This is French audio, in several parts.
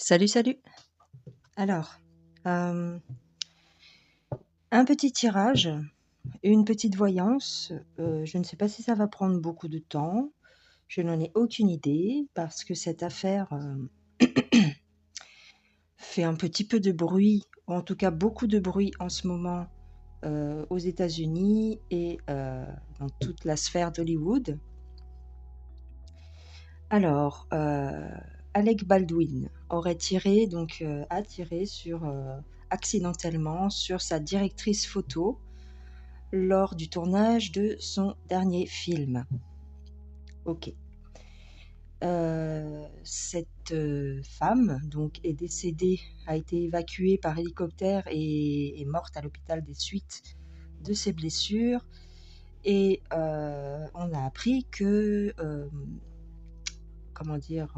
Salut, salut. Alors, euh, un petit tirage, une petite voyance. Je ne sais pas si ça va prendre beaucoup de temps. Je n'en ai aucune idée parce que cette affaire fait un petit peu de bruit, ou en tout cas beaucoup de bruit en ce moment aux États-Unis et dans toute la sphère d'Hollywood. Alors, Alec Baldwin aurait tiré, a tiré accidentellement sur sa directrice photo lors du tournage de son dernier film. Ok. Cette femme donc est décédée, a été évacuée par hélicoptère et est morte à l'hôpital des suites de ses blessures. Et on a appris que, comment dire,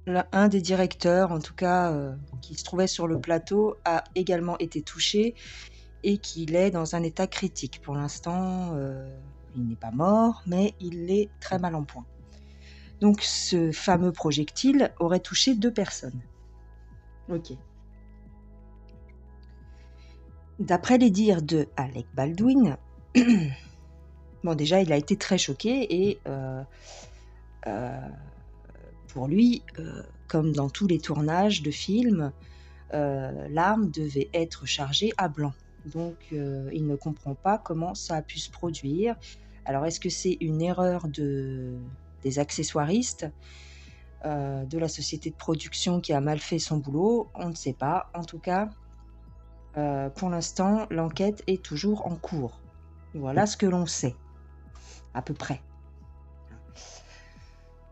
un des directeurs, en tout cas, qui se trouvait sur le plateau, a également été touché et qu'il est dans un état critique. Pour l'instant, il n'est pas mort, mais il est très mal en point. Donc ce fameux projectile aurait touché 2 personnes. Ok. D'après les dires de Alec Baldwin, bon déjà il a été très choqué et pour lui, comme dans tous les tournages de films, l'arme devait être chargée à blanc. Donc il ne comprend pas comment ça a pu se produire. Alors est-ce que c'est une erreur des accessoiristes, de la société de production qui a mal fait son boulot? On ne sait pas. En tout cas, pour l'instant, l'enquête est toujours en cours. Voilà ce que l'on sait, à peu près.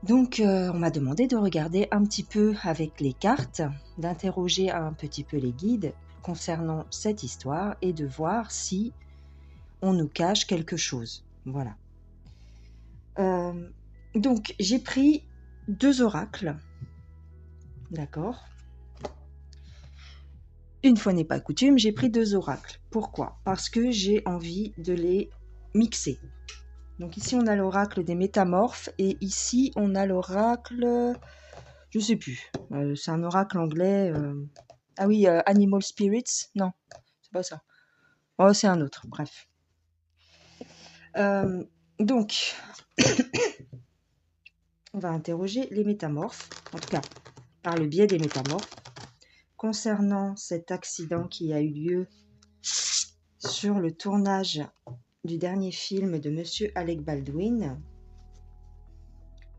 Donc on m'a demandé de regarder un petit peu avec les cartes, d'interroger un petit peu les guides concernant cette histoire et de voir si on nous cache quelque chose. Voilà. Donc j'ai pris 2 oracles. D'accord. Une fois n'est pas coutume, j'ai pris 2 oracles. Pourquoi? Parce que j'ai envie de les mixer. Donc ici on a l'oracle des métamorphes et ici on a l'oracle, je sais plus, c'est un oracle anglais. Ah oui, Animal Spirits, non, c'est pas ça. Oh, c'est un autre, bref. Donc, on va interroger les métamorphes, en tout cas par le biais des métamorphes, concernant cet accident qui a eu lieu sur le tournage du dernier film de Monsieur Alec Baldwin.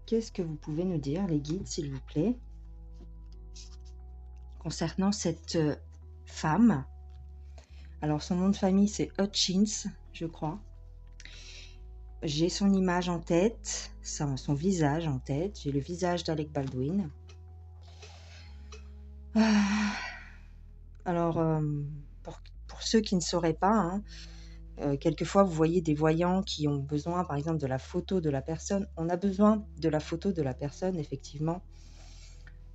Qu'est-ce que vous pouvez nous dire, les guides, s'il vous plaît, concernant cette femme? Alors, son nom de famille, c'est Hutchins, je crois. J'ai son image en tête, son visage en tête. J'ai le visage d'Alec Baldwin. Alors, pour ceux qui ne sauraient pas, hein, quelquefois, vous voyez des voyants qui ont besoin, par exemple, de la photo de la personne. On a besoin de la photo de la personne, effectivement,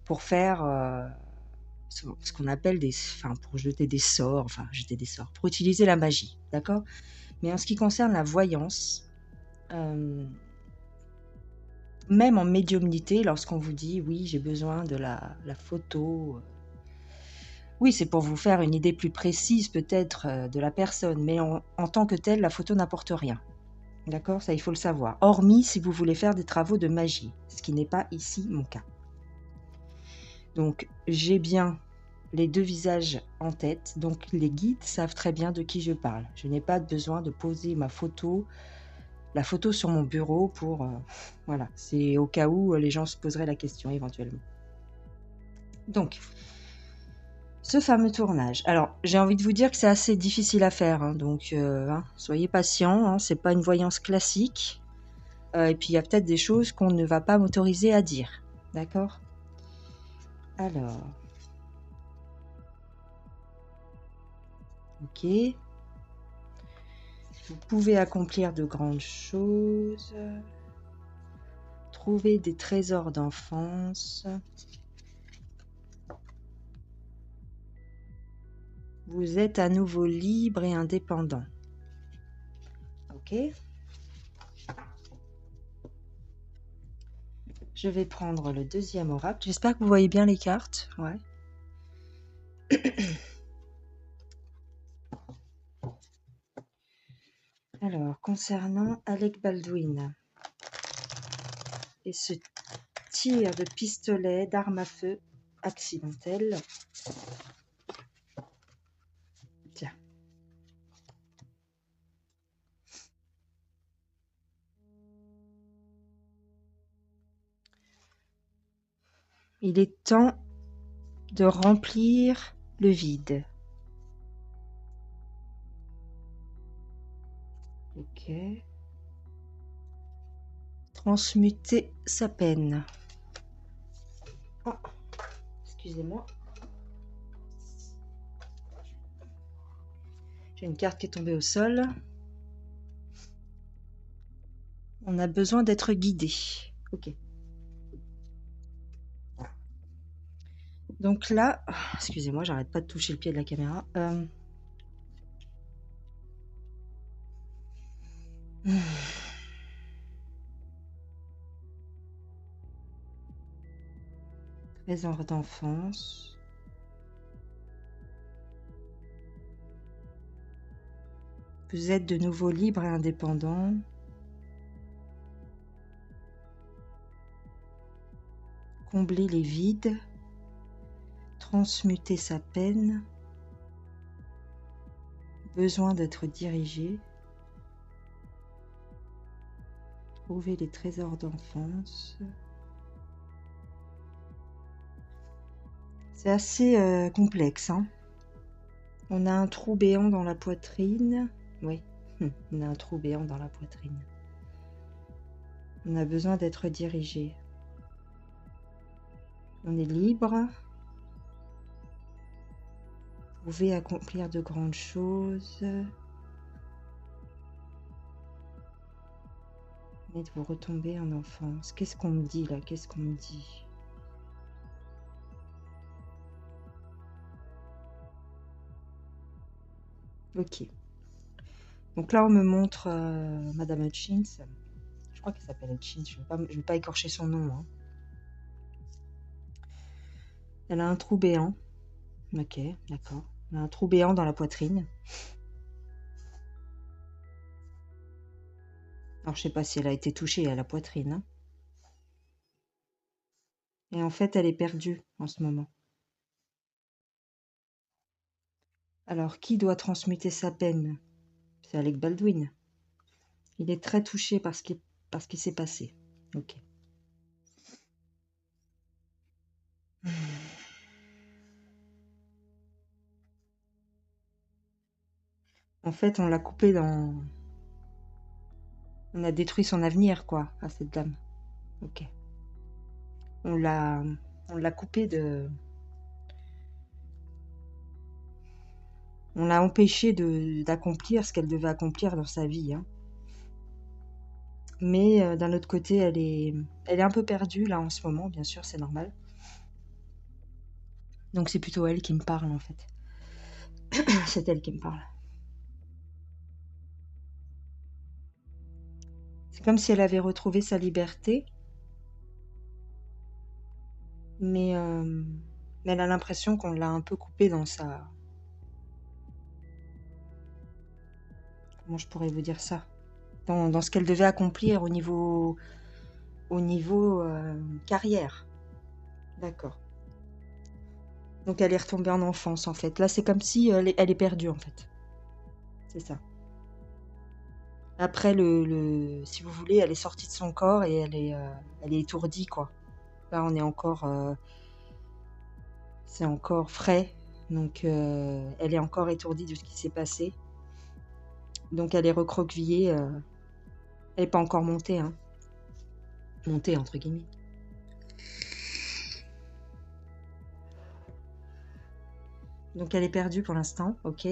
pour faire ce qu'on appelle pour jeter des sorts, pour utiliser la magie, d'accord? Mais en ce qui concerne la voyance, même en médiumnité, lorsqu'on vous dit oui, j'ai besoin de la photo, oui, c'est pour vous faire une idée plus précise peut-être de la personne, mais en tant que telle, la photo n'apporte rien. D'accord? Ça, il faut le savoir. Hormis si vous voulez faire des travaux de magie, ce qui n'est pas ici mon cas. Donc, j'ai bien les 2 visages en tête, donc les guides savent très bien de qui je parle. Je n'ai pas besoin de poser la photo sur mon bureau pour... voilà, c'est au cas où les gens se poseraient la question éventuellement. Donc, ce fameux tournage. Alors, j'ai envie de vous dire que c'est assez difficile à faire, hein, donc soyez patients, hein, c'est pas une voyance classique. Et puis, il y a peut-être des choses qu'on ne va pas m'autoriser à dire. D'accord? Alors... Ok. Vous pouvez accomplir de grandes choses. Trouver des trésors d'enfance. Vous êtes à nouveau libre et indépendant. Ok. Je vais prendre le deuxième oracle. J'espère que vous voyez bien les cartes. Ouais. Alors, concernant Alec Baldwin et ce tir de pistolet d'arme à feu accidentel. Tiens. Il est temps de remplir le vide. Ok. Transmuter sa peine. Oh, excusez-moi. J'ai une carte qui est tombée au sol. On a besoin d'être guidé. Ok. Donc là, excusez-moi, j'arrête pas de toucher le pied de la caméra. Trésor d'enfance. Vous êtes de nouveau libre et indépendant. Combler les vides. Transmuter sa peine. Besoin d'être dirigé. Trouver les trésors d'enfance. C'est assez complexe, hein. On a un trou béant dans la poitrine. Oui, on a un trou béant dans la poitrine. On a besoin d'être dirigé. On est libre. Vous pouvez accomplir de grandes choses. Mais de vous retomber en enfance. Qu'est-ce qu'on me dit là? Qu'est-ce qu'on me dit? Ok. Donc là, on me montre Madame Hutchins. Je crois qu'elle s'appelle Hutchins. Je ne vais pas écorcher son nom. Hein. Elle a un trou béant. Ok, d'accord. Elle a un trou béant dans la poitrine. Alors, je sais pas si elle a été touchée à la poitrine. Hein. Et en fait, elle est perdue en ce moment. Alors, qui doit transmuter sa peine? C'est Alec Baldwin. Il est très touché par ce qui s'est passé. Ok. En fait, on l'a coupé dans... On a détruit son avenir, quoi, à cette dame. Ok. On l'a coupé de... On l'a empêché d'accomplir ce qu'elle devait accomplir dans sa vie. Hein. Mais d'un autre côté, elle est un peu perdue, là, en ce moment. Bien sûr, c'est normal. Donc, c'est plutôt elle qui me parle, en fait. C'est elle qui me parle. C'est comme si elle avait retrouvé sa liberté. Mais elle a l'impression qu'on l'a un peu coupée dans sa... Comment je pourrais vous dire ça? Dans ce qu'elle devait accomplir au niveau carrière. D'accord. Donc elle est retombée en enfance en fait. Là c'est comme si elle est perdue en fait. C'est ça. Après si vous voulez, elle est sortie de son corps et elle est étourdie quoi. Là on est encore, c'est encore frais. Donc elle est encore étourdie de ce qui s'est passé. Donc elle est recroquevillée. Elle n'est pas encore montée, hein. Montée entre guillemets. Donc elle est perdue pour l'instant, ok.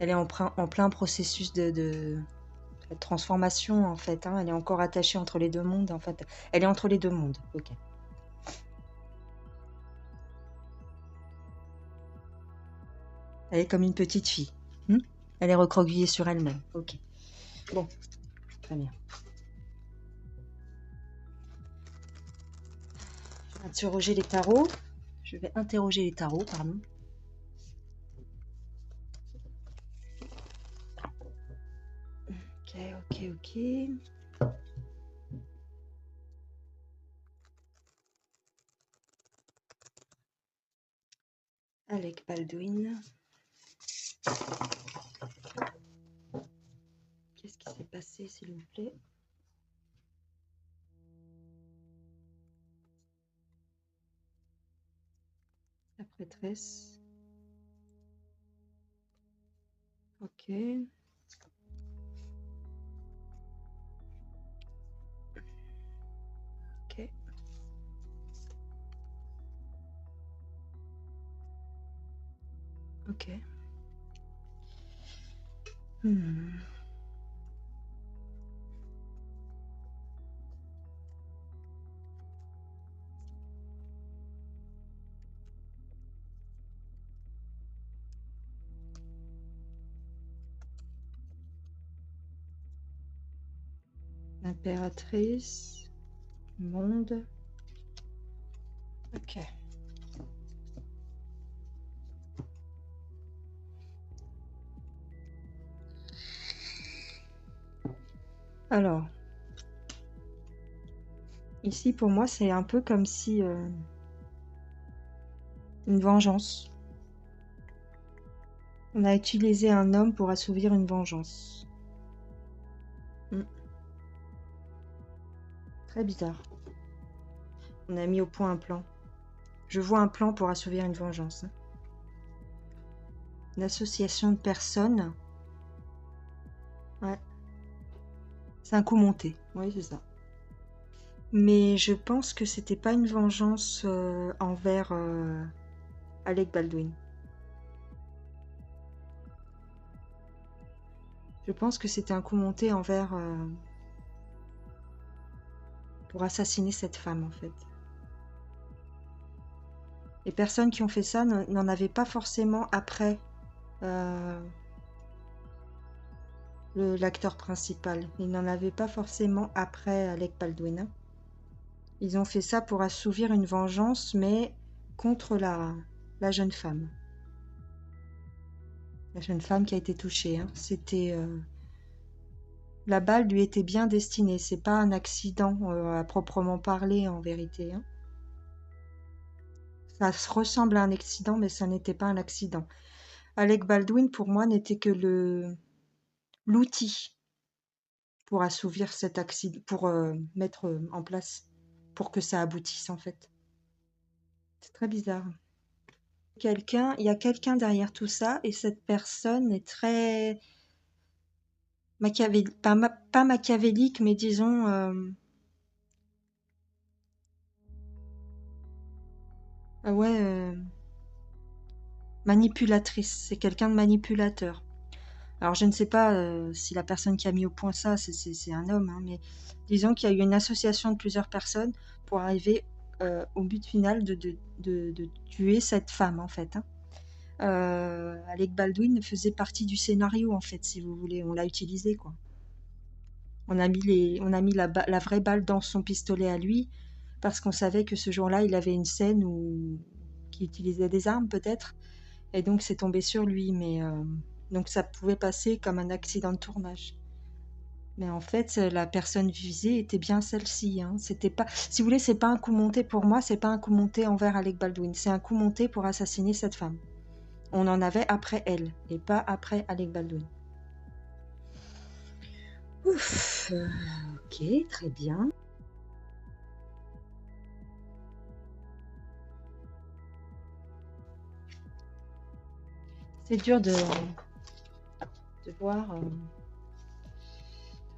Elle est en plein processus de transformation en fait. Hein. Elle est encore attachée entre les deux mondes en fait. Elle est entre les deux mondes, ok. Elle est comme une petite fille. Elle est recroquevillée sur elle-même, ok. Bon, très bien. Je vais interroger les tarots. Je vais interroger les tarots, pardon. Ok, ok, ok. Alec Baldwin. Qu'est-ce qui s'est passé, s'il vous plaît? La prêtresse. Ok. Ok. Ok. L'impératrice. Monde. Ok. Alors, ici pour moi c'est un peu comme si une vengeance. On a utilisé un homme pour assouvir une vengeance. Très bizarre. On a mis au point un plan. Je vois un plan pour assouvir une vengeance. Une association de personnes. Ouais. C'est un coup monté. Oui, c'est ça. Mais je pense que c'était pas une vengeance envers Alec Baldwin. Je pense que c'était un coup monté envers... pour assassiner cette femme, en fait. Les personnes qui ont fait ça n'en avaient pas forcément après l'acteur principal. Ils n'en avaient pas forcément après Alec Baldwin. Ils ont fait ça pour assouvir une vengeance, mais contre la jeune femme. La jeune femme qui a été touchée. C'était... la balle lui était bien destinée. C'est pas un accident à proprement parler, en vérité. Ça se ressemble à un accident, mais ça n'était pas un accident. Alec Baldwin, pour moi, n'était que l'outil pour assouvir cet accident, pour mettre en place, pour que ça aboutisse, en fait. C'est très bizarre. Il y a quelqu'un derrière tout ça, et cette personne est très machiavélique, pas machiavélique, mais disons manipulatrice. C'est quelqu'un de manipulateur. Alors je ne sais pas si la personne qui a mis au point ça, c'est un homme, mais disons qu'il y a eu une association de plusieurs personnes pour arriver au but final de tuer cette femme, en fait. Alec Baldwin faisait partie du scénario, en fait, si vous voulez. On l'a utilisé, quoi. On a mis la vraie balle dans son pistolet à lui, parce qu'on savait que ce jour-là, il avait une scène qui utilisait des armes, peut-être. Et donc, c'est tombé sur lui. Mais donc, ça pouvait passer comme un accident de tournage. Mais en fait, la personne visée était bien celle-ci. C'était pas, si vous voulez, c'est pas un coup monté pour moi. C'est pas un coup monté envers Alec Baldwin. C'est un coup monté pour assassiner cette femme. On en avait après elle, et pas après Alec Baldwin. Ouf, ok, très bien. C'est dur de voir,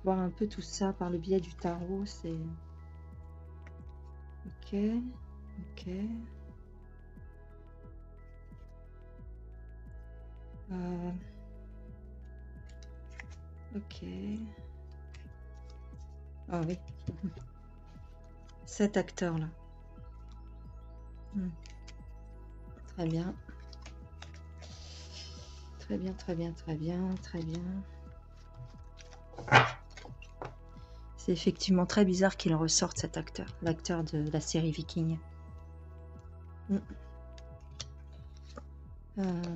voir un peu tout ça par le biais du tarot. C'est ok, ok. Ok. Ah oui. Cet acteur-là. Très bien. Très bien, très bien, très bien, très bien. C'est effectivement très bizarre qu'il ressorte cet acteur, l'acteur de la série Viking. Mm.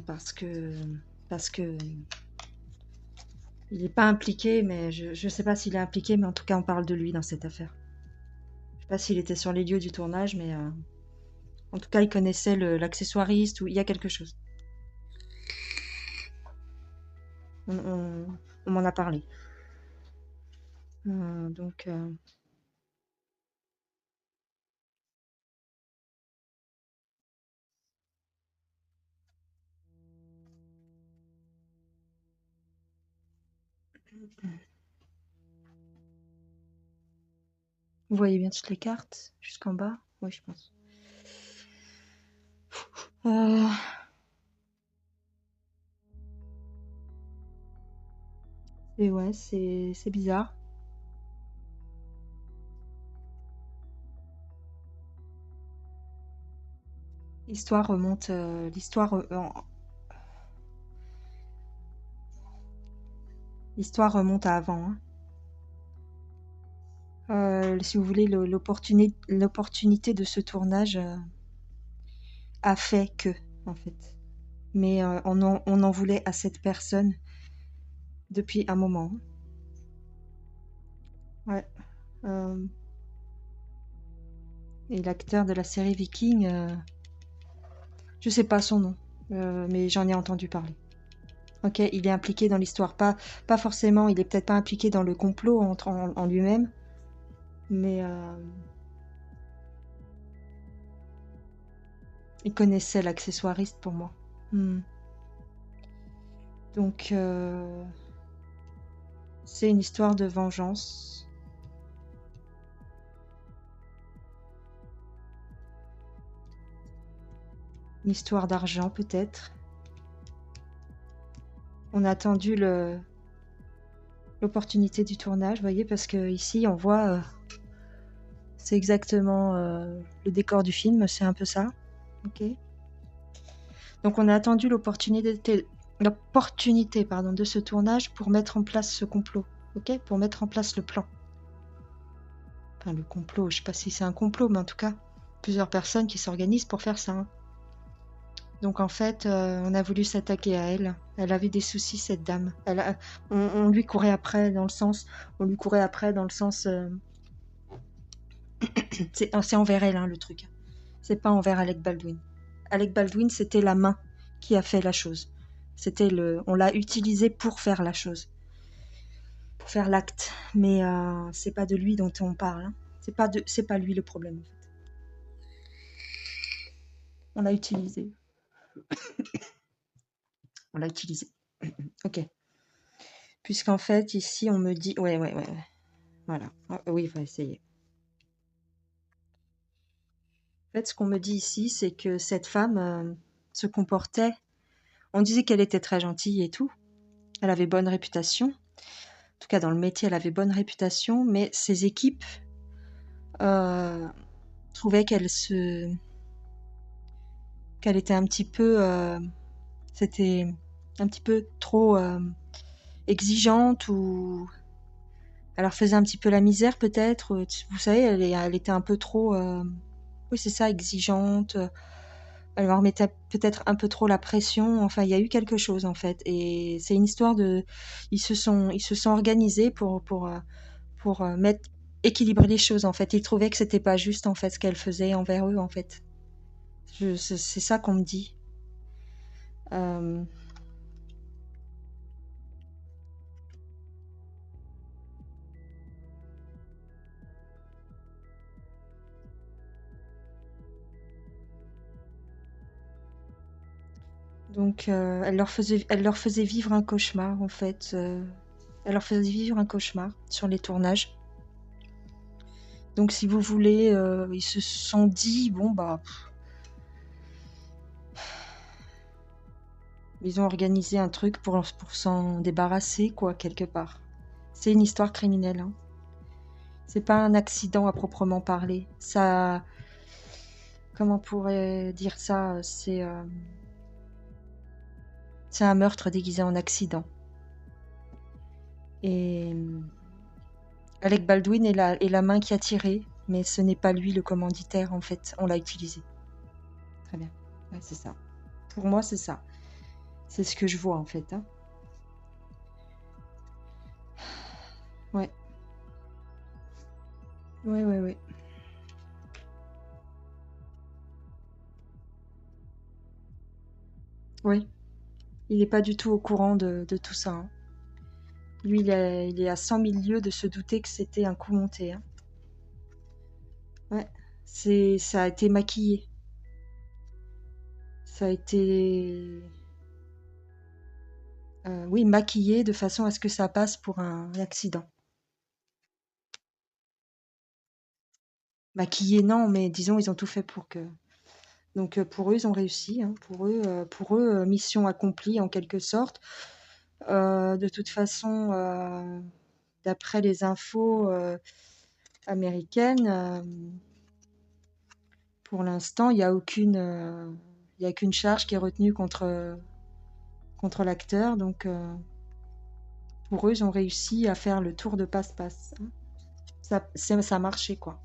Parce que il n'est pas impliqué, mais je ne sais pas s'il est impliqué, mais en tout cas on parle de lui dans cette affaire. Je ne sais pas s'il était sur les lieux du tournage, mais en tout cas il connaissait l'accessoiriste ou il y a quelque chose. On m'en a parlé. Donc vous voyez bien toutes les cartes jusqu'en bas? Oui, je pense. Et ouais, c'est bizarre. L'histoire remonte, l'histoire remonte à avant, hein. Si vous voulez, l'opportunité de ce tournage a fait que, en fait. Mais on en voulait à cette personne depuis un moment. Ouais. Et l'acteur de la série Viking, je sais pas son nom, mais j'en ai entendu parler. Ok, il est impliqué dans l'histoire, pas forcément, il est peut-être pas impliqué dans le complot en lui-même, mais il connaissait l'accessoiriste pour moi. Donc, c'est une histoire de vengeance. Une histoire d'argent, peut-être. On a attendu l'opportunité du tournage, vous voyez, parce que ici, on voit... c'est exactement le décor du film, c'est un peu ça. Ok. Donc, on a attendu l'opportunité de ce tournage pour mettre en place ce complot. Ok, pour mettre en place le plan. Enfin, le complot, je sais pas si c'est un complot, mais en tout cas, plusieurs personnes qui s'organisent pour faire ça. Hein. Donc en fait, on a voulu s'attaquer à elle. Elle avait des soucis, cette dame. On lui courait après dans le sens... c'est envers elle, hein, le truc. C'est pas envers Alec Baldwin. Alec Baldwin, c'était la main qui a fait la chose. On l'a utilisé pour faire la chose. Pour faire l'acte. Mais c'est pas de lui dont on parle. Hein. C'est pas lui le problème, en fait. On l'a utilisé. On l'a utilisé. Ok. Puisqu'en fait, ici, on me dit... Ouais. Voilà. Oui, on va essayer. En fait, ce qu'on me dit ici, c'est que cette femme se comportait... On disait qu'elle était très gentille et tout. Elle avait bonne réputation. En tout cas, dans le métier, elle avait bonne réputation. Mais ses équipes trouvaient qu'elle était un petit peu... c'était un petit peu trop exigeante ou... Elle leur faisait un petit peu la misère, peut-être. Vous savez, elle était un peu trop... Oui, c'est ça, exigeante. Elle leur mettait peut-être un peu trop la pression. Enfin, il y a eu quelque chose, en fait. Et c'est une histoire de... Ils se sont organisés pour équilibrer les choses, en fait. Ils trouvaient que c'était pas juste, en fait, ce qu'elle faisait envers eux, en fait. C'est ça qu'on me dit. Donc, elle leur faisait vivre un cauchemar, en fait. Elle leur faisait vivre un cauchemar sur les tournages. Donc, si vous voulez, ils se sont dit, bon, bah... Ils ont organisé un truc pour s'en débarrasser, quoi, quelque part. C'est une histoire criminelle, hein. C'est pas un accident à proprement parler. Ça... Comment on pourrait dire ça? C'est un meurtre déguisé en accident. Et Alec Baldwin est la main qui a tiré, mais ce n'est pas lui le commanditaire, en fait. On l'a utilisé. Très bien. Ouais, c'est ça. Pour moi, c'est ça. C'est ce que je vois, en fait. Hein. Ouais. Ouais, ouais, ouais. Oui. Il n'est pas du tout au courant de tout ça. Hein. Lui, il est à 100 000 lieues de se douter que c'était un coup monté. Hein. Ouais. Ça a été maquillé. Ça a été, oui, maquillé de façon à ce que ça passe pour un accident. Maquillé, non, mais disons, ils ont tout fait pour que. Donc pour eux, ils ont réussi. Hein. Pour eux, mission accomplie en quelque sorte. De toute façon, d'après les infos américaines, pour l'instant, il y a aucune charge qui est retenue contre l'acteur. Donc pour eux, ils ont réussi à faire le tour de passe-passe. Hein. Ça a marché, quoi.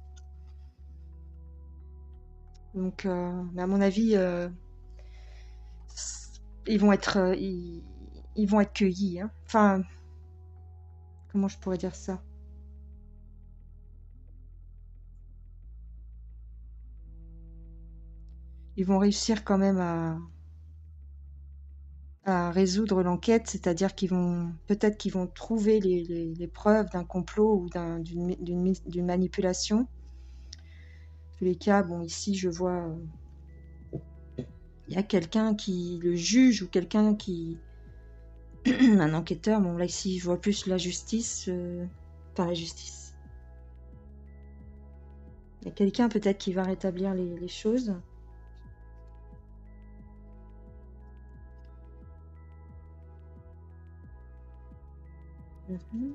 Donc, mais à mon avis, ils vont être cueillis. Hein. Enfin, comment je pourrais dire ça? Ils vont réussir quand même à résoudre l'enquête, c'est-à-dire peut-être qu'ils vont trouver les preuves d'un complot ou d'une manipulation. En tous les cas, bon, ici, je vois, il y a quelqu'un qui le juge ou quelqu'un qui, un enquêteur. Bon, là ici, je vois plus la justice, enfin la justice. Il y a quelqu'un peut-être qui va rétablir les choses. Mhm.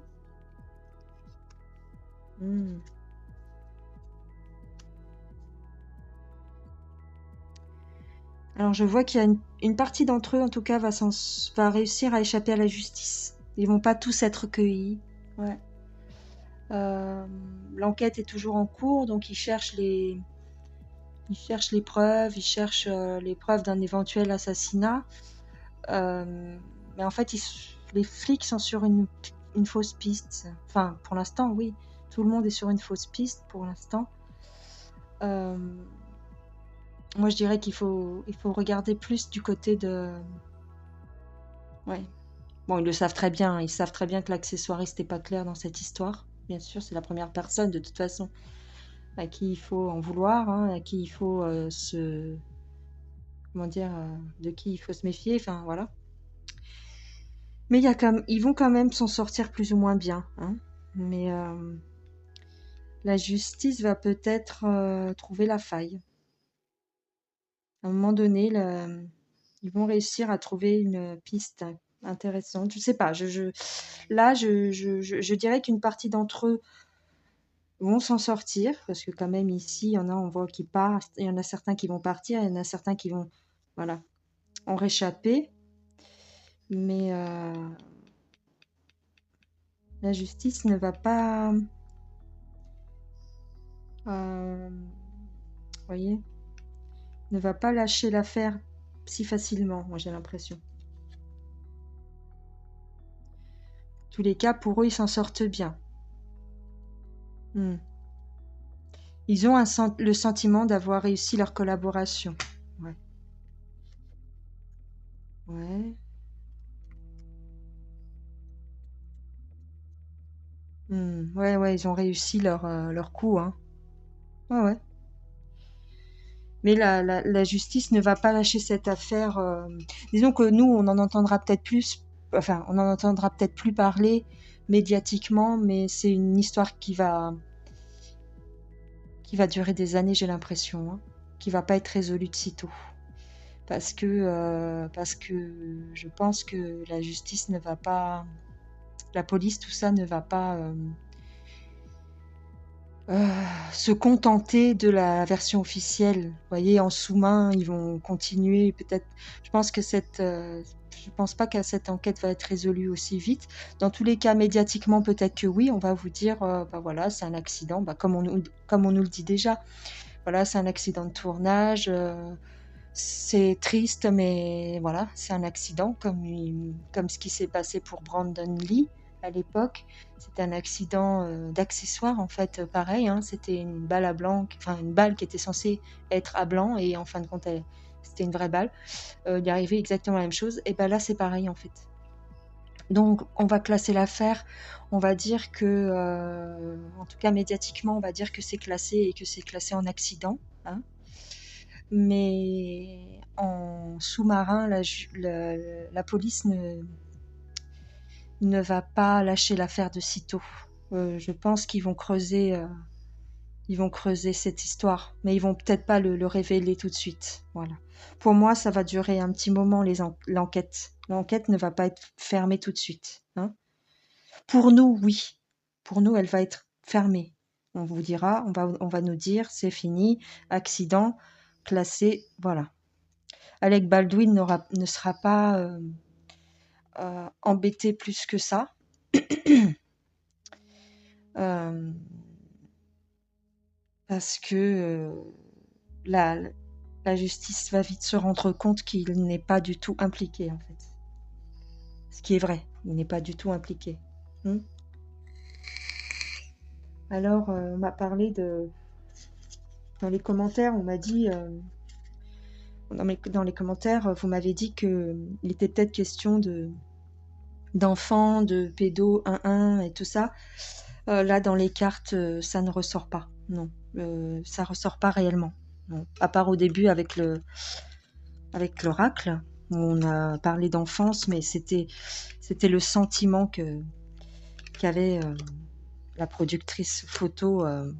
Hmm. Alors je vois qu'il y a une partie d'entre eux, en tout cas, va réussir à échapper à la justice. Ils vont pas tous être cueillis. Ouais. L'enquête est toujours en cours, donc ils cherchent les preuves, ils cherchent les preuves d'un éventuel assassinat. Mais en fait, les flics sont sur une fausse piste. Enfin, pour l'instant, oui. Tout le monde est sur une fausse piste pour l'instant. Euh, Moi, je dirais il faut regarder plus du côté de. Ouais. Bon, ils le savent très bien. Ils savent très bien que l'accessoiriste n'est pas clair dans cette histoire. Bien sûr, c'est la première personne, de toute façon, à qui il faut en vouloir, hein, à qui il faut comment dire, de qui il faut se méfier. Enfin, voilà. Mais ils vont quand même s'en sortir plus ou moins bien. Hein. Mais la justice va peut-être trouver la faille. À un moment donné, ils vont réussir à trouver une piste intéressante. Je sais pas. Là, je dirais qu'une partie d'entre eux vont s'en sortir parce que quand même ici, il y en a, on voit qui partent, il y en a certains qui vont partir, il y en a certains qui vont, voilà, en réchapper. Mais la justice ne va pas, voyez, ne va pas lâcher l'affaire si facilement. Moi, j'ai l'impression. Tous les cas, pour eux, ils s'en sortent bien. Hmm. Ils ont le sentiment d'avoir réussi leur collaboration. Ouais. Ouais. Ouais, ouais, ils ont réussi leur coup, hein. Ouais, ouais. Mais la justice ne va pas lâcher cette affaire. Disons que nous, on en entendra peut-être plus, enfin, on en entendra peut-être plus parler médiatiquement, mais c'est une histoire qui va durer des années, j'ai l'impression, hein, qui va pas être résolue de sitôt. Parce que je pense que la justice ne va pas, la police, tout ça ne va pas se contenter de la version officielle. Vous voyez, en sous-main, ils vont continuer. Peut-être, je pense que je pense pas que cette enquête va être résolue aussi vite. Dans tous les cas, médiatiquement, peut-être que oui. On va vous dire, bah voilà, c'est un accident, bah comme on nous le dit déjà. Voilà, c'est un accident de tournage. C'est triste, mais voilà, c'est un accident, comme ce qui s'est passé pour Brandon Lee à l'époque. C'était un accident d'accessoire, en fait, pareil. Hein, c'était une balle à blanc, enfin une balle qui était censée être à blanc, et en fin de compte, c'était une vraie balle. Il est arrivé exactement la même chose. Et ben là, c'est pareil, en fait. Donc, on va classer l'affaire. On va dire que, en tout cas médiatiquement, on va dire que c'est classé et que c'est classé en accident. Hein. Mais en sous-marin, la police ne va pas lâcher l'affaire de sitôt. Je pense ils vont creuser cette histoire, mais ils vont peut-être pas le révéler tout de suite. Voilà. Pour moi, ça va durer un petit moment, l'enquête. L'enquête ne va pas être fermée tout de suite. Hein. Pour nous, oui. Pour nous, elle va être fermée. On vous dira, on va nous dire, c'est fini, accident, classé, voilà. Alec Baldwin ne sera pas embêté plus que ça. euh, Parce que la, la justice va vite se rendre compte qu'il n'est pas du tout impliqué, en fait. Ce qui est vrai, il n'est pas du tout impliqué. Hmm. Alors, on m'a parlé de... Dans les commentaires, on m'a dit... dans les commentaires, vous m'avez dit qu'il était peut-être question d'enfants, de pédos 1-1 et tout ça. Là, dans les cartes, ça ne ressort pas. Non, ça ressort pas réellement. Non. À part au début avec l'oracle, où on a parlé d'enfance, mais c'était le sentiment qu'avait la productrice photo. En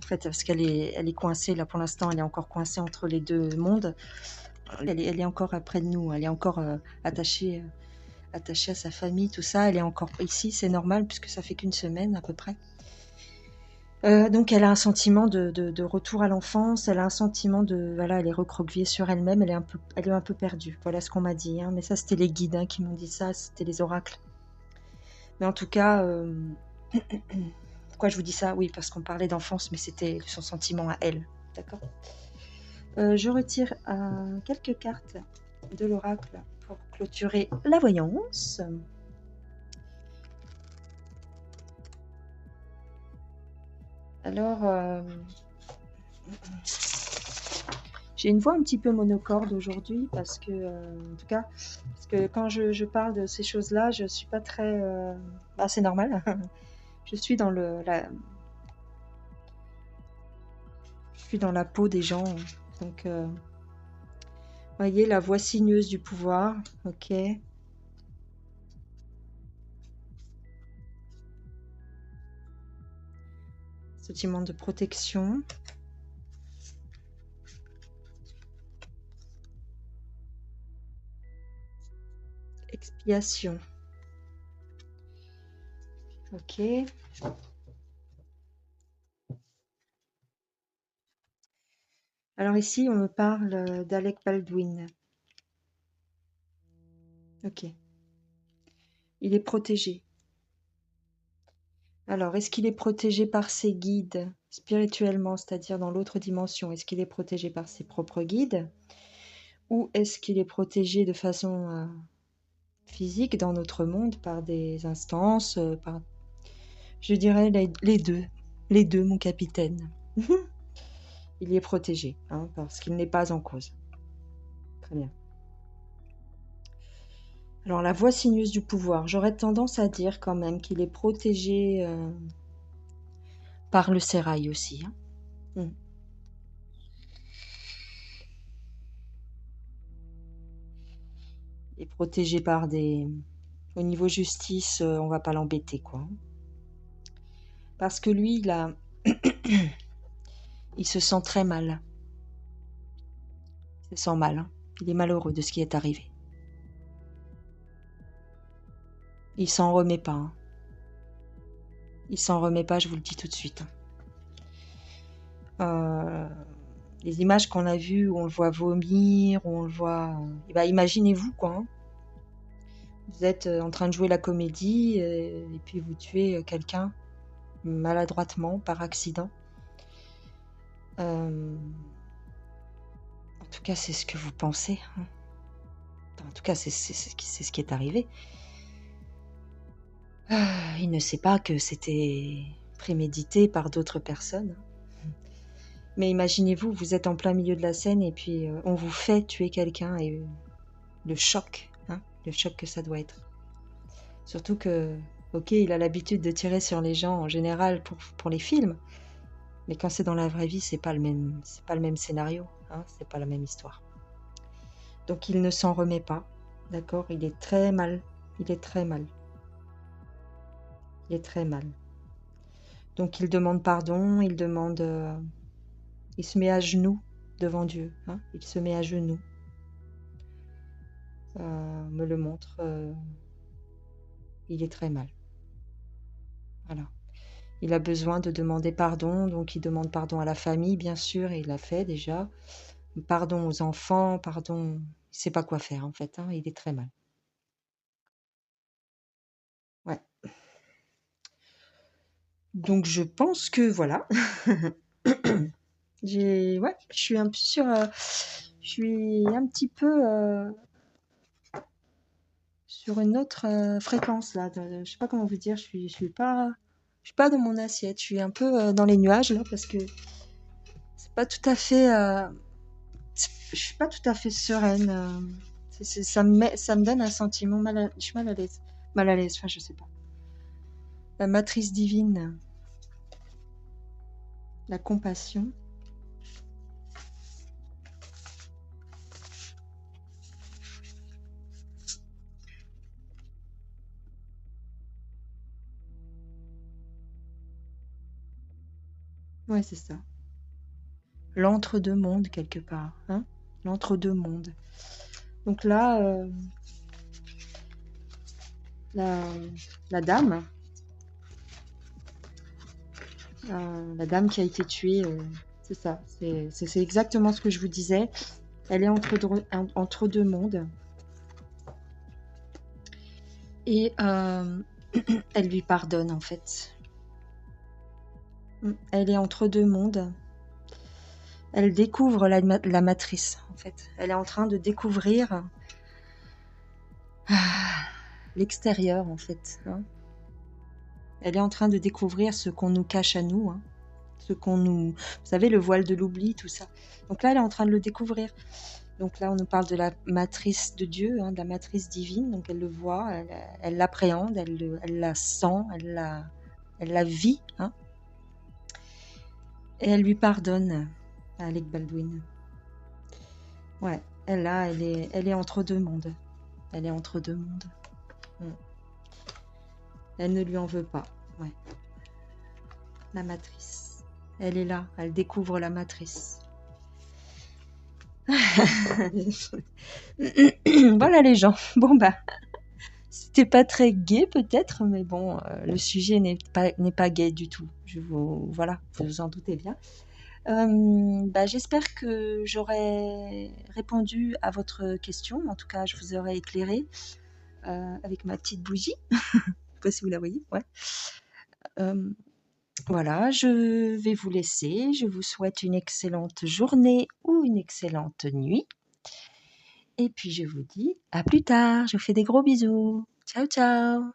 fait, parce elle est coincée, là pour l'instant, elle est encore coincée entre les deux mondes. Elle est encore près de nous, elle est encore attachée à sa famille, tout ça. Elle est encore ici, c'est normal, puisque ça fait qu'une semaine à peu près. Donc elle a un sentiment de retour à l'enfance, elle a un sentiment voilà, elle est recroquevillée sur elle-même, elle est un peu perdue. Voilà ce qu'on m'a dit. Hein. Mais ça, c'était les guides qui m'ont dit ça, c'était les oracles. Mais en tout cas, pourquoi je vous dis ça? Oui, parce qu'on parlait d'enfance, mais c'était son sentiment à elle. D'accord. Je retire quelques cartes de l'oracle pour clôturer la voyance. Alors, j'ai une voix un petit peu monocorde aujourd'hui parce que, en tout cas, parce que quand je parle de ces choses-là, je suis pas très... Bah, c'est normal. Je suis dans je suis dans la peau des gens. Donc, voyez, la voix sinueuse du pouvoir. Ok. Sentiment de protection. Expiation. Ok. Alors ici, on me parle d'Alec Baldwin. Ok. Il est protégé. Alors, est-ce qu'il est protégé par ses guides spirituellement, c'est-à-dire dans l'autre dimension? Est-ce qu'il est protégé par ses propres guides? Ou est-ce qu'il est protégé de façon physique dans notre monde par des instances, je dirais les deux. Les deux, mon capitaine. Il est protégé, hein, parce qu'il n'est pas en cause. Très bien. Alors, la voix sinueuse du pouvoir, j'aurais tendance à dire quand même qu'il est protégé par le sérail aussi. Hein. Mm. Il est protégé par des... Au niveau justice, on va pas l'embêter, quoi. Parce que lui, il se sent très mal. Il se sent mal. Hein. Il est malheureux de ce qui est arrivé. Il s'en remet pas. Hein. Il s'en remet pas, je vous le dis tout de suite. Hein. Euh, les images qu'on a vues où on le voit vomir, où on le voit... bah, imaginez-vous quoi, hein. Vous êtes en train de jouer la comédie et puis vous tuez quelqu'un maladroitement, par accident. En tout cas, c'est ce que vous pensez, hein. En tout cas, c'est ce qui est arrivé. Il ne sait pas que c'était prémédité par d'autres personnes. Mais imaginez-vous, vous êtes en plein milieu de la scène et puis on vous fait tuer quelqu'un et le choc, hein, le choc que ça doit être. Surtout que, ok, il a l'habitude de tirer sur les gens en général pour les films, mais quand c'est dans la vraie vie, c'est pas le même scénario, hein, c'est pas la même histoire. Donc il ne s'en remet pas, d'accord? Il est très mal, il est très mal, il est très mal. Donc il demande pardon, il se met à genoux devant Dieu, hein, il se met à genoux, me le montre, il est très mal. Voilà. Il a besoin de demander pardon, donc il demande pardon à la famille, bien sûr, et il l'a fait déjà. Pardon aux enfants, pardon, il sait pas quoi faire en fait, hein, il est très mal. Ouais. Donc je pense que voilà. Ouais, je suis un peu sur, je suis un petit peu sur une autre fréquence là. Je sais pas comment vous dire. Je suis pas dans mon assiette. Je suis un peu dans les nuages là parce que c'est pas tout à fait. Je suis pas tout à fait sereine. Ça me donne un sentiment je suis mal à l'aise. Enfin, je sais pas. La matrice divine, la compassion. Ouais, c'est ça. L'entre-deux-mondes quelque part, hein. L'entre-deux-mondes. Donc là, la, la dame, la dame qui a été tuée, c'est ça. C'est exactement ce que je vous disais. Elle est entre deux mondes. Et elle lui pardonne en fait. Elle est entre deux mondes. Elle découvre la matrice en fait. Elle est en train de découvrir l'extérieur en fait, hein. Elle est en train de découvrir ce qu'on nous cache à nous, hein. Vous savez, le voile de l'oubli, tout ça. Donc là, elle est en train de le découvrir. Donc là, on nous parle de la matrice de Dieu, hein, de la matrice divine. Donc elle le voit, elle l'appréhende, elle la sent, elle la vit, hein. Et elle lui pardonne à Alec Baldwin. Ouais, elle est entre deux mondes. Elle est entre deux mondes. Elle ne lui en veut pas. Ouais. La matrice. Elle est là, elle découvre la matrice. Voilà les gens. Bon bah, c'était pas très gai peut-être, mais bon, le sujet n'est pas gai du tout. Voilà, vous vous en doutez bien. Bah, j'espère que j'aurai répondu à votre question. En tout cas, je vous aurai éclairé avec ma petite bougie. Je sais pas si vous la voyez. Ouais. Voilà, je vais vous laisser. Je vous souhaite une excellente journée ou une excellente nuit. Et puis je vous dis à plus tard. Je vous fais des gros bisous. Ciao, ciao.